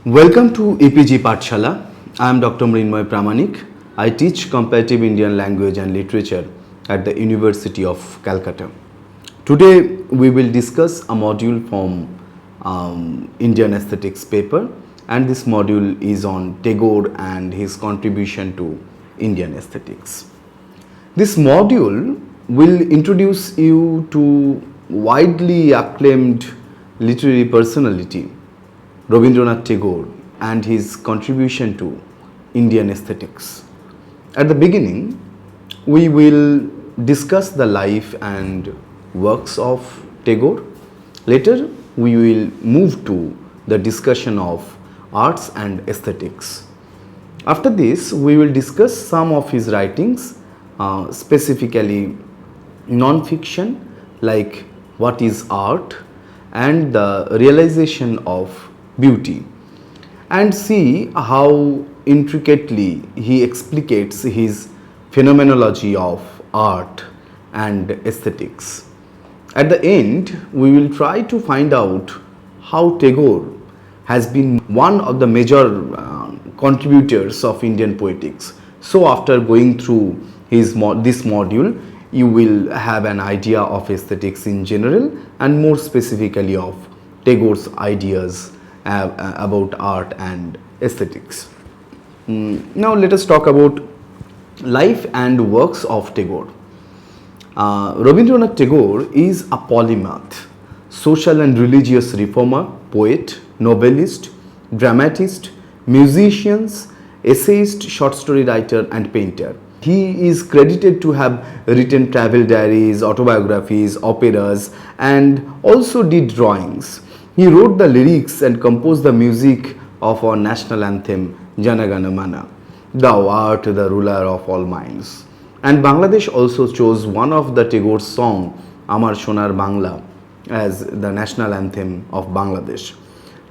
Welcome to EPG Pathshala. I am Dr. Mrinmoy Pramanik. I teach comparative Indian language and literature at the University of Calcutta. Today we will discuss a module from Indian aesthetics paper, and this module is on Tagore and his contribution to Indian aesthetics. This module will introduce you to widely acclaimed literary personality Rabindranath Tagore and his contribution to Indian aesthetics. At the beginning, we will discuss the life and works of Tagore. Later, we will move to the discussion of arts and aesthetics. After this, we will discuss some of his writings, specifically non-fiction like what is art and the realization of beauty, and see how intricately he explicates his phenomenology of art and aesthetics. At the end, we will try to find out how Tagore has been one of the major contributors of Indian poetics. So after going through this module, you will have an idea of aesthetics in general and more specifically of Tagore's ideas about art and aesthetics. Now let us talk about life and works of Tagore. Rabindranath Tagore is a polymath, social and religious reformer, poet, novelist, dramatist, musician, essayist, short story writer and painter. He is credited to have written travel diaries, autobiographies, operas, and also did drawings. He wrote the lyrics and composed the music of our national anthem, Jana Gana Mana, Thou art the ruler of all minds. And Bangladesh also chose one of the Tagore's song, Amar Sonar Bangla, as the national anthem of Bangladesh.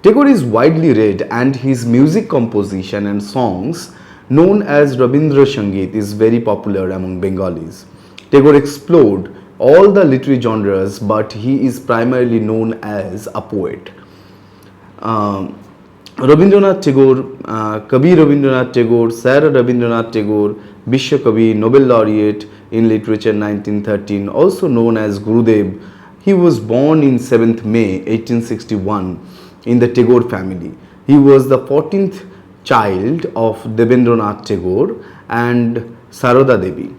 Tagore is widely read, and his music composition and songs, known as Rabindra Sangeet, is very popular among Bengalis. Tagore explored all the literary genres, but he is primarily known as a poet. Rabindranath Tagore, Kavi Rabindranath Tagore, Sir Rabindranath Tagore, Vishwa Kavi, Nobel laureate in literature 1913, also known as Gurudev. He was born in 7th May 1861 in the Tagore family. He was the 14th child of Debendranath Tagore and Saroda Devi.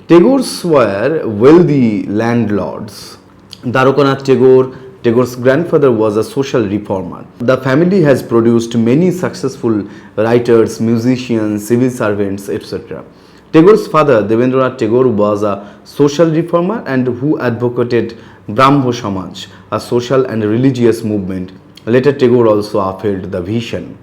Tagores were wealthy landlords. Dwarkanath Tagore, Tagore's grandfather, was a social reformer. The family has produced many successful writers, musicians, civil servants, etc. Tagore's father, Debendranath Tagore, was a social reformer and who advocated Brahmo Samaj, a social and religious movement. Later, Tagore also upheld the vision.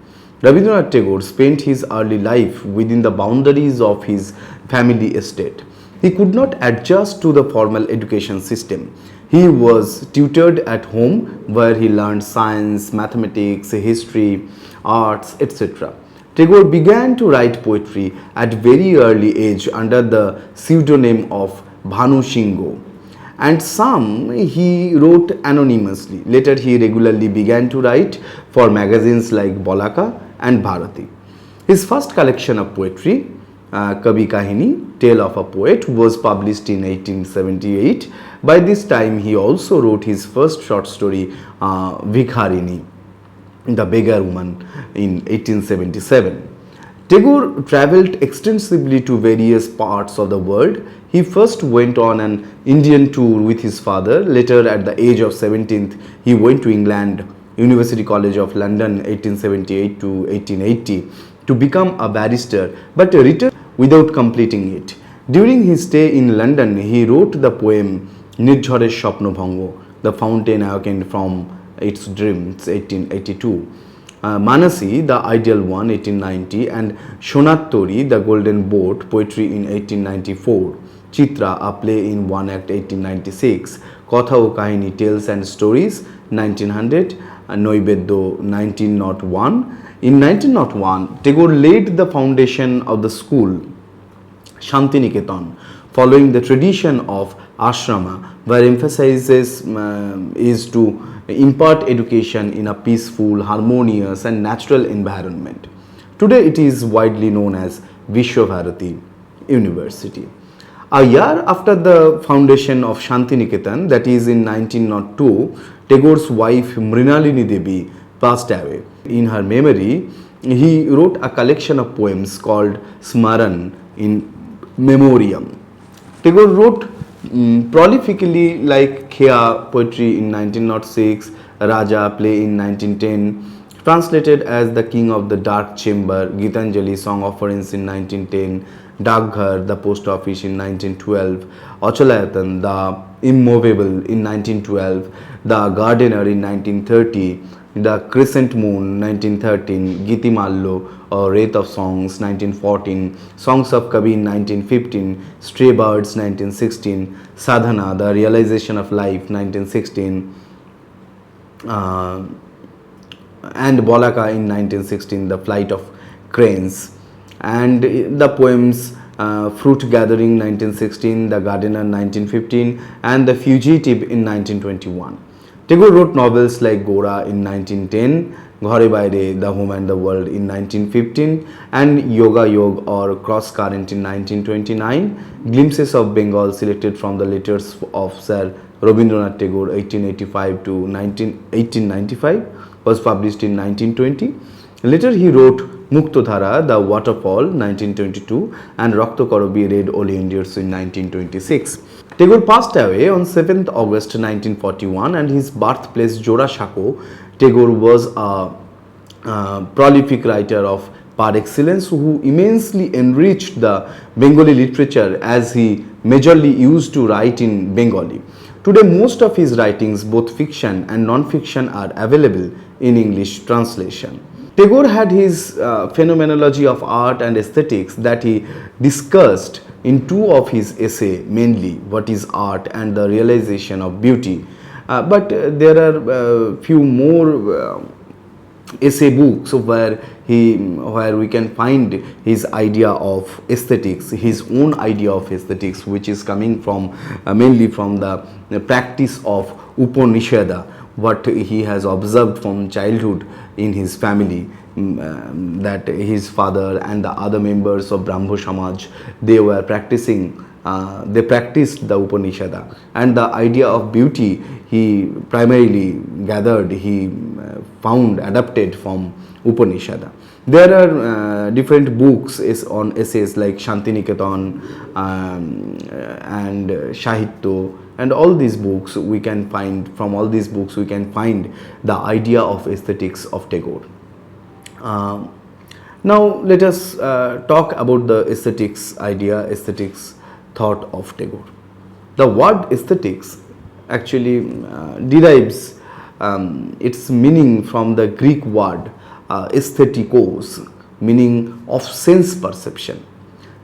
Rabindranath Tagore spent his early life within the boundaries of his family estate. He could not adjust to the formal education system. He was tutored at home where he learned science, mathematics, history, arts, etc. Tagore began to write poetry at very early age under the pseudonym of Bhanu Singho, and some he wrote anonymously. Later he regularly began to write for magazines like Bolaka and Bharati. His first collection of poetry, Kabi Kahini, Tale of a Poet, was published in 1878. By this time, he also wrote his first short story, Vikharini, the Beggar Woman, in 1877. Tagore travelled extensively to various parts of the world. He first went on an Indian tour with his father. Later, at the age of 17, he went to England, University College of London, 1878 to 1880, to become a barrister, but returned without completing it. During his stay in London, he wrote the poem Nirjhore Shopno Bhango, The Fountain Awakened from Its Dreams, 1882. Manasi, The Ideal One, 1890, and Shonattori, The Golden Boat, poetry in 1894. Chitra, a play in one act, 1896. Kotha o Kahini, Tales and Stories, 1900. Noibeddo, 1901. In 1901, Tagore laid the foundation of the school Shantiniketan, following the tradition of ashrama, where emphasizes is to impart education in a peaceful, harmonious and natural environment. Today it is widely known as Vishwabharati University. A year after the foundation of Shantiniketan, that is in 1902, Tagore's wife Mrinalini Devi passed away. In her memory, he wrote a collection of poems called Smaran in Memoriam. Tagore wrote prolifically like Khya poetry in 1906, Raja play in 1910, translated as The King of the Dark Chamber, Gitanjali song offerings in 1910, Dagghar, the post office in 1912, Achalayatan, the immovable in 1912, The Gardener in 1930, The Crescent Moon 1913, Giti Mallo or Wraith of Songs 1914, Songs of Kabi in 1915, Stray Birds 1916, Sadhana, The Realization of Life 1916, and Bolaka in 1916, The Flight of Cranes, and the poems Fruit Gathering 1916, The Gardener 1915, and The Fugitive in 1921. Tagore wrote novels like Gora in 1910, Ghare Baire, The Home and the World in 1915, and Yoga Yog or Cross Current in 1929, Glimpses of Bengal selected from the letters of Sir Rabindranath Tagore 1885 to 1895 was published in 1920. Later he wrote Muktodhara, The Waterfall 1922 and Rakto Karabi Red Oleanders in 1926. Tagore passed away on 7th August 1941 and his birthplace Jorashako. Tagore was a prolific writer of par excellence who immensely enriched the Bengali literature as he majorly used to write in Bengali. Today most of his writings, both fiction and non-fiction, are available in English translation. Tagore had his phenomenology of art and aesthetics that he discussed in two of his essays, mainly What is Art and The Realization of Beauty. But there are few more essay books where we can find his idea of aesthetics, his own idea of aesthetics, which is coming from mainly from the practice of Upanishada, what he has observed from childhood in his family, that his father and the other members of Brahmo Samaj, they were practicing, they practiced the Upanishada, and the idea of beauty he primarily gathered, he found adapted from Upanishada. There are different books on essays like Shantiniketan and Sahitya, and all these books we can find, from all these books we can find the idea of aesthetics of Tagore. Now let us talk about the aesthetics idea, aesthetics thought of Tagore. The word aesthetics actually derives its meaning from the Greek word aesthetikos, meaning of sense perception.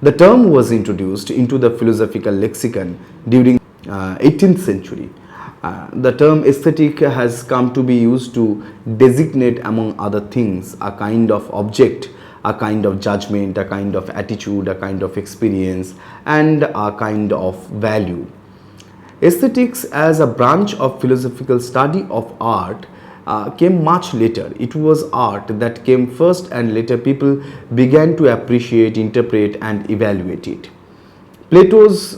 The term was introduced into the philosophical lexicon during 18th century. The term aesthetic has come to be used to designate, among other things, a kind of object, a kind of judgment, a kind of attitude, a kind of experience, and a kind of value. Aesthetics as a branch of philosophical study of art came much later. It was art that came first, and later people began to appreciate, interpret and evaluate it. Plato's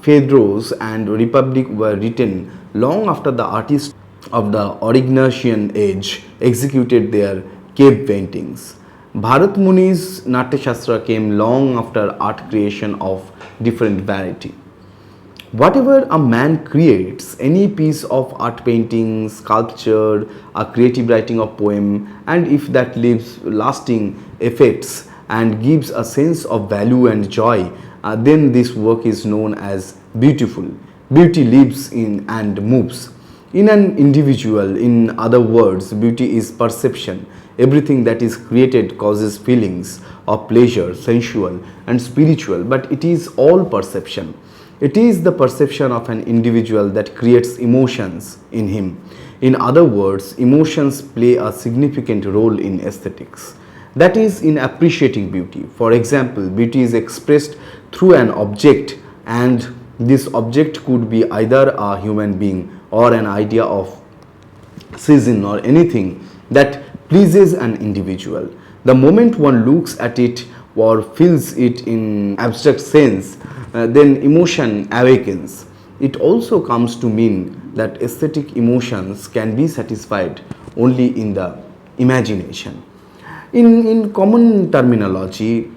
Phaedrus and Republic were written long after the artists of the Aurignacian age executed their cave paintings. Bharat Muni's Natya Shastra came long after art creation of different variety. Whatever a man creates, any piece of art, painting, sculpture, a creative writing of poem, and if that leaves lasting effects and gives a sense of value and joy, then this work is known as beautiful. Beauty lives in and moves in an individual. In other words, beauty is perception. Everything that is created causes feelings of pleasure, sensual and spiritual, but it is all perception. It is the perception of an individual that creates emotions in him. In other words, emotions play a significant role in aesthetics. That is, in appreciating beauty. For example, beauty is expressed through an object and This object could be either a human being or an idea of season or anything that pleases an individual. The moment one looks at it or feels it in abstract sense, then emotion awakens. It also comes to mean that aesthetic emotions can be satisfied only in the imagination. In common terminology,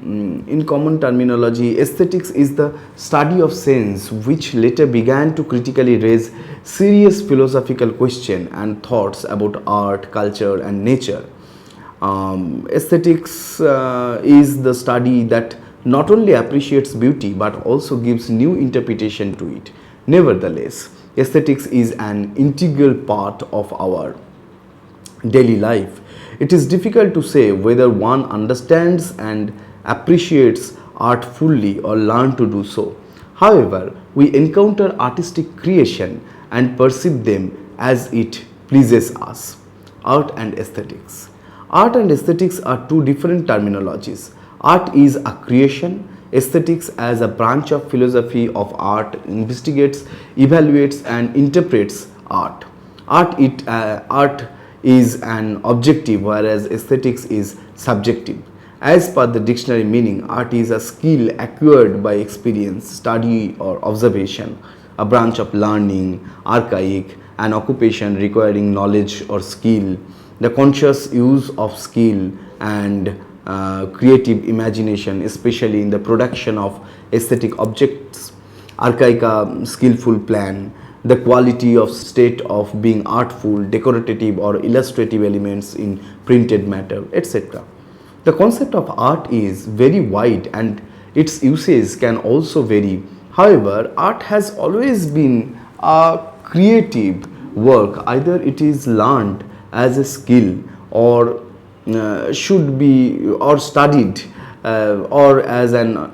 aesthetics is the study of sense which later began to critically raise serious philosophical questions and thoughts about art, culture, and nature. Aesthetics is the study that not only appreciates beauty but also gives new interpretation to it. Nevertheless, aesthetics is an integral part of our daily life. It is difficult to say whether one understands and appreciates art fully or learn to do so. However, we encounter artistic creation and perceive them as it pleases us. Art and aesthetics. Art and aesthetics are two different terminologies. Art is a creation. Aesthetics, as a branch of philosophy of art, investigates, evaluates, and interprets art. Art is an objective, whereas aesthetics is subjective. As per the dictionary meaning, art is a skill acquired by experience, study, or observation, a branch of learning, archaic, an occupation requiring knowledge or skill, the conscious use of skill and creative imagination, especially in the production of aesthetic objects, archaic, skillful plan, the quality of state of being artful, decorative or illustrative elements in printed matter, etc. The concept of art is very wide and its usage can also vary. However, art has always been a creative work. Either it is learned as a skill or should be or studied or as an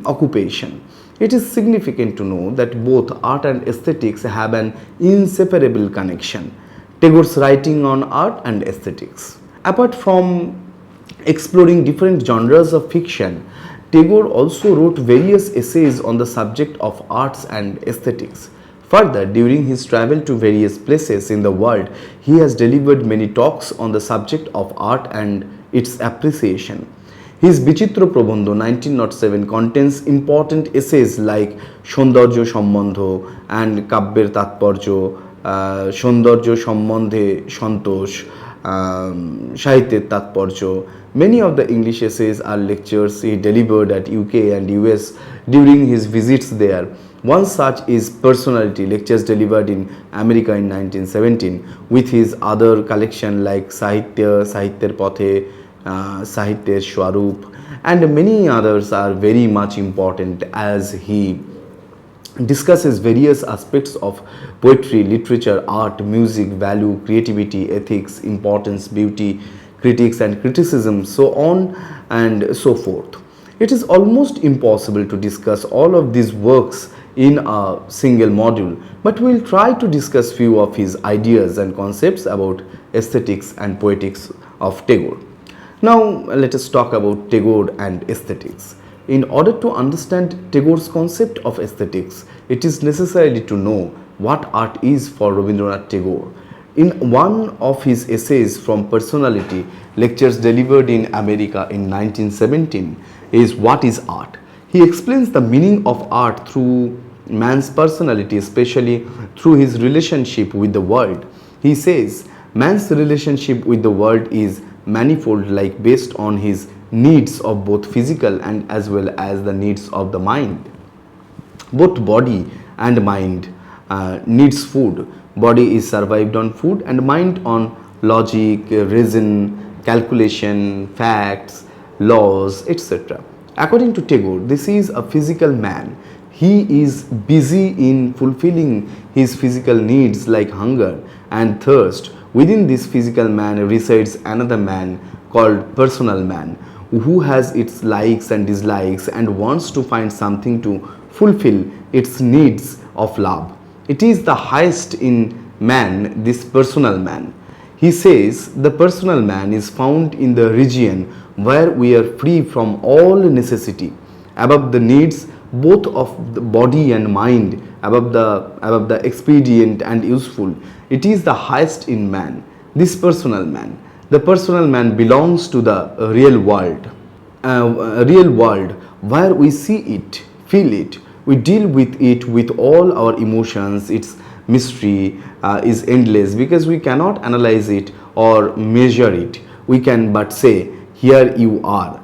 occupation. It is significant to know that both art and aesthetics have an inseparable connection. Tagore's writing on art and aesthetics. Apart from exploring different genres of fiction, Tagore also wrote various essays on the subject of arts and aesthetics. Further, during his travel to various places in the world, he has delivered many talks on the subject of art and its appreciation. His Vichitra Prabandho 1907 contains important essays like Shondarjo Sambandho and Kabber Tatparjo, Shondarjo Sambandhe Santosh, Sahityer Tatparjo. Many of the English essays are lectures he delivered at UK and US during his visits there. One such is Personality, lectures delivered in America in 1917, with his other collection like Sahitya, Sahityer Pathe, Sahityer Swarup, and many others are very much important as he discusses various aspects of poetry, literature, art, music, value, creativity, ethics, importance, beauty, critics and criticism, so on and so forth. It is almost impossible to discuss all of these works in a single module, but we will try to discuss few of his ideas and concepts about aesthetics and poetics of Tagore. Now let us talk about Tagore and aesthetics. In order to understand Tagore's concept of aesthetics, it is necessary to know what art is for Rabindranath Tagore. In one of his essays from Personality, lectures delivered in America in 1917, is What is Art? He explains the meaning of art through man's personality, especially through his relationship with the world. He says, man's relationship with the world is manifold, like based on his needs of both physical and as well as the needs of the mind. Both body and mind needs food. Body is survived on food and mind on logic, reason, calculation, facts, laws, etc. According to Tagore, this is a physical man. He is busy in fulfilling his physical needs like hunger and thirst. Within this physical man resides another man called personal man, who has its likes and dislikes and wants to find something to fulfill its needs of love. It is the highest in man, this personal man. He says the personal man is found in the region where we are free from all necessity. Above the needs both of the body and mind above the expedient and useful. It is the highest in man, this personal man. The personal man belongs to the real world where we see it, feel it, we deal with it with all our emotions. Its mystery is endless because we cannot analyze it or measure it. We can but say, here you are.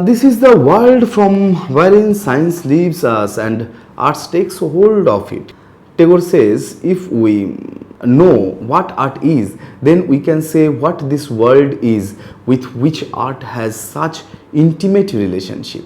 This is the world from wherein science leaves us and art takes hold of it. Tagore says, if we know what art is, then we can say what this world is with which art has such intimate relationship.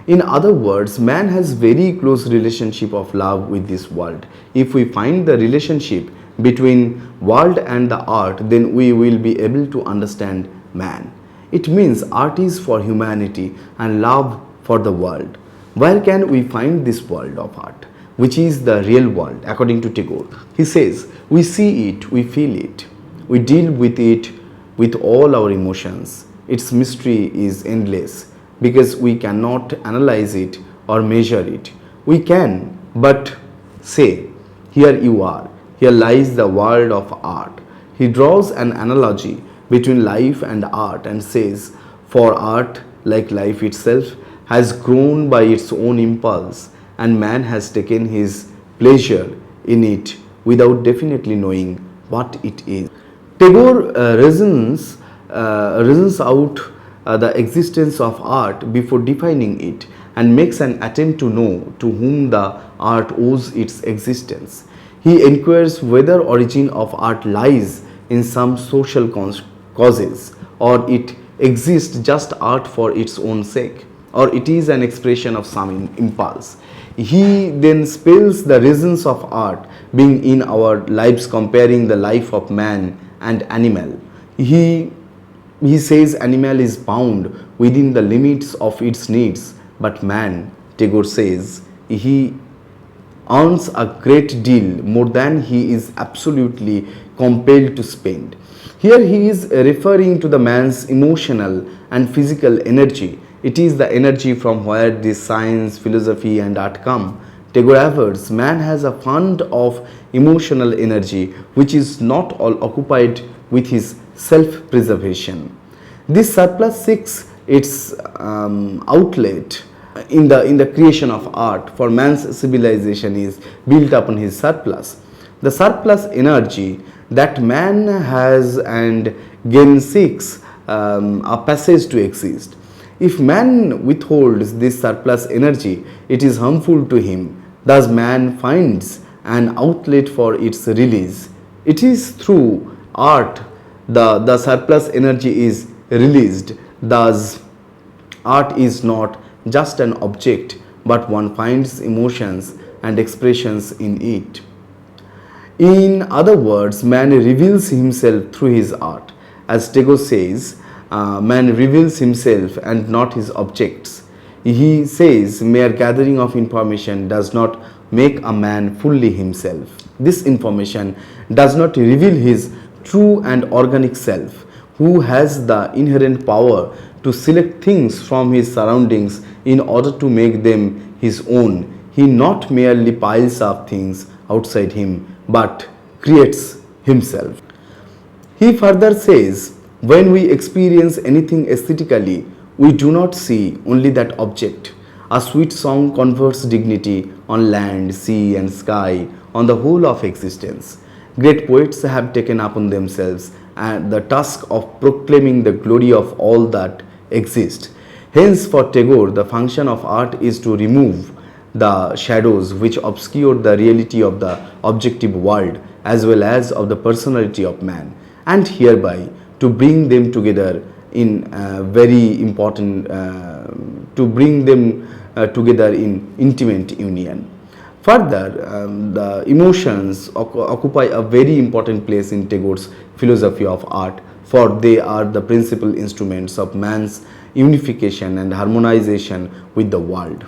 In other words, man has very close relationship of love with this world. If we find the relationship between world and the art, then we will be able to understand man. It means art is for humanity and love for the world. Where can we find this world of art, which is the real world, according to Tagore? He says, we see it, we feel it, we deal with it with all our emotions. Its mystery is endless because we cannot analyze it or measure it. We can but say, here you are, here lies the world of art. He draws an analogy between life and art and says, for art, like life itself, has grown by its own impulse, and man has taken his pleasure in it without definitely knowing what it is. Tagore reasons out the existence of art before defining it and makes an attempt to know to whom the art owes its existence. He inquires whether origin of art lies in some social causes, or it exists just art for its own sake, or it is an expression of some impulse. He then spells the reasons of art being in our lives, comparing the life of man and animal. He says animal is bound within the limits of its needs, but man, Tagore says, he earns a great deal more than he is absolutely compelled to spend. Here he is referring to the man's emotional and physical energy. It is the energy from where this science, philosophy and art come. Tagore avers man has a fund of emotional energy which is not all occupied with his self-preservation. This surplus seeks its outlet in the creation of art, for man's civilization is built upon his surplus. The surplus energy that man has and gain seeks a passage to exist. If man withholds this surplus energy, it is harmful to him. Thus man finds an outlet for its release. It is through art the surplus energy is released. Thus art is not just an object, but one finds emotions and expressions in it. In other words, man reveals himself through his art. As Tagore says, man reveals himself and not his objects. He says mere gathering of information does not make a man fully himself. This information does not reveal his true and organic self, who has the inherent power to select things from his surroundings in order to make them his own. He not merely piles up things outside him, but creates himself. He further says, when we experience anything aesthetically, we do not see only that object. A sweet song confers dignity on land, sea and sky, on the whole of existence. Great poets have taken upon themselves the task of proclaiming the glory of all that exists. Hence, for Tagore, the function of art is to remove the shadows which obscure the reality of the objective world as well as of the personality of man, and hereby to bring them together in together in intimate union. Further, the emotions occupy a very important place in Tagore's philosophy of art, for they are the principal instruments of man's unification and harmonization with the world.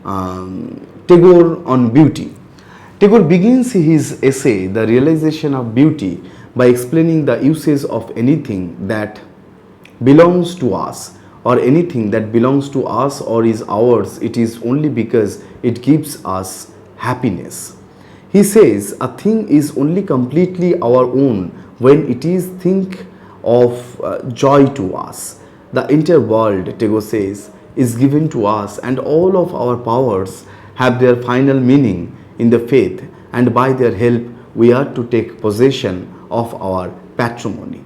Tagore on beauty. Tagore begins his essay, The Realization of Beauty, by explaining the uses of anything that belongs to us or anything that belongs to us or is ours, it is only because it gives us happiness. He says a thing is only completely our own when it is think of joy to us. The entire world, Tagore says, is given to us, and all of our powers have their final meaning in the faith, and by their help we are to take possession of our patrimony.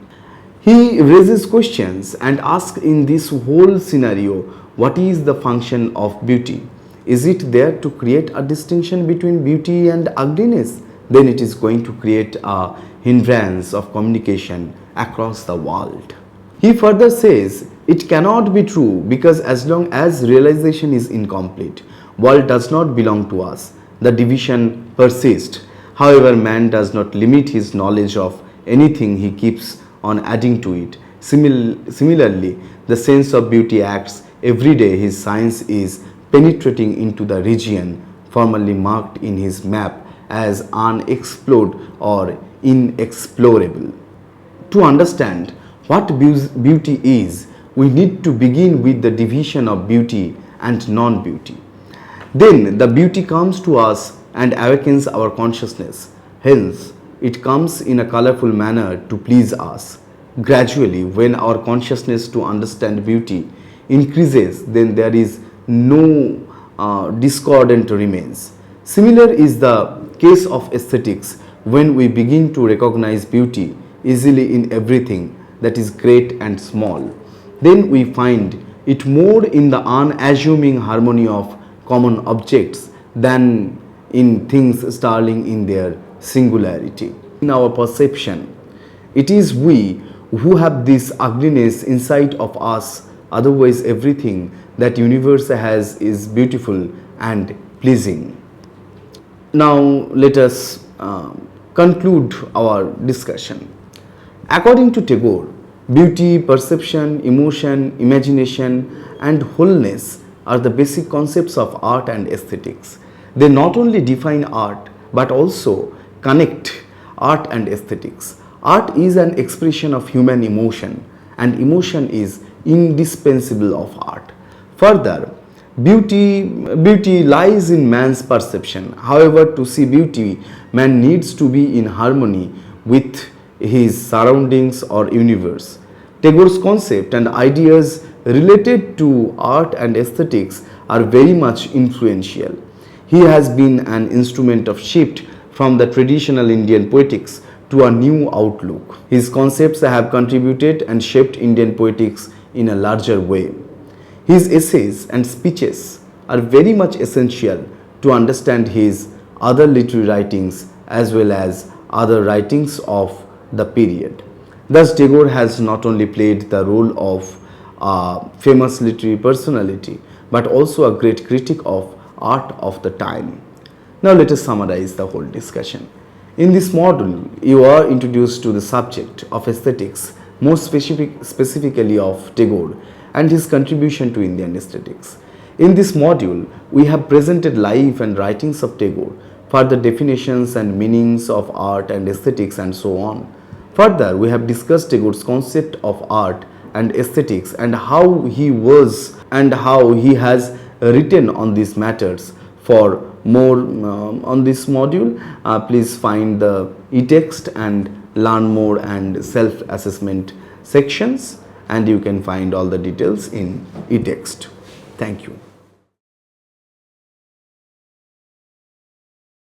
He raises questions and asks, in this whole scenario, what is the function of beauty? Is it there to create a distinction between beauty and ugliness? Then it is going to create a hindrance of communication across the world. He further says it cannot be true because as long as realization is incomplete, world does not belong to us. The division persists. However, man does not limit his knowledge of anything, he keeps on adding to it. Similarly, the sense of beauty acts every day. His science is penetrating into the region formerly marked in his map as unexplored or inexplorable. To understand what beauty is, we need to begin with the division of beauty and non-beauty. Then the beauty comes to us and awakens our consciousness. Hence, it comes in a colorful manner to please us. Gradually, when our consciousness to understand beauty increases, then there is no discordant remains. Similar is the case of aesthetics. When we begin to recognize beauty easily in everything that is great and small, then we find it more in the unassuming harmony of common objects than in things startling in their singularity. In our perception, it is we who have this ugliness inside of us, otherwise everything that universe has is beautiful and pleasing. Now let us conclude our discussion. According to Tagore, beauty, perception, emotion, imagination and wholeness are the basic concepts of art and aesthetics. They not only define art but also connect art and aesthetics. Art is an expression of human emotion, and emotion is indispensable of art. Further, beauty lies in man's perception. However, to see beauty, man needs to be in harmony with his surroundings or universe. Tagore's concept and ideas related to art and aesthetics are very much influential. He has been an instrument of shift from the traditional Indian poetics to a new outlook. His concepts have contributed and shaped Indian poetics in a larger way. His essays and speeches are very much essential to understand his other literary writings as well as other writings of the period. Thus, Tagore has not only played the role of a famous literary personality but also a great critic of art of the time. Now let us summarize the whole discussion. In this module, you are introduced to the subject of aesthetics, more specifically of Tagore and his contribution to Indian aesthetics. In this module, we have presented life and writings of Tagore, further definitions and meanings of art and aesthetics and so on. Further, we have discussed Tagore's concept of art and aesthetics and how he has written on these matters. For more on this module, please find the e-text and learn more and self-assessment sections, and you can find all the details in e-text. Thank you.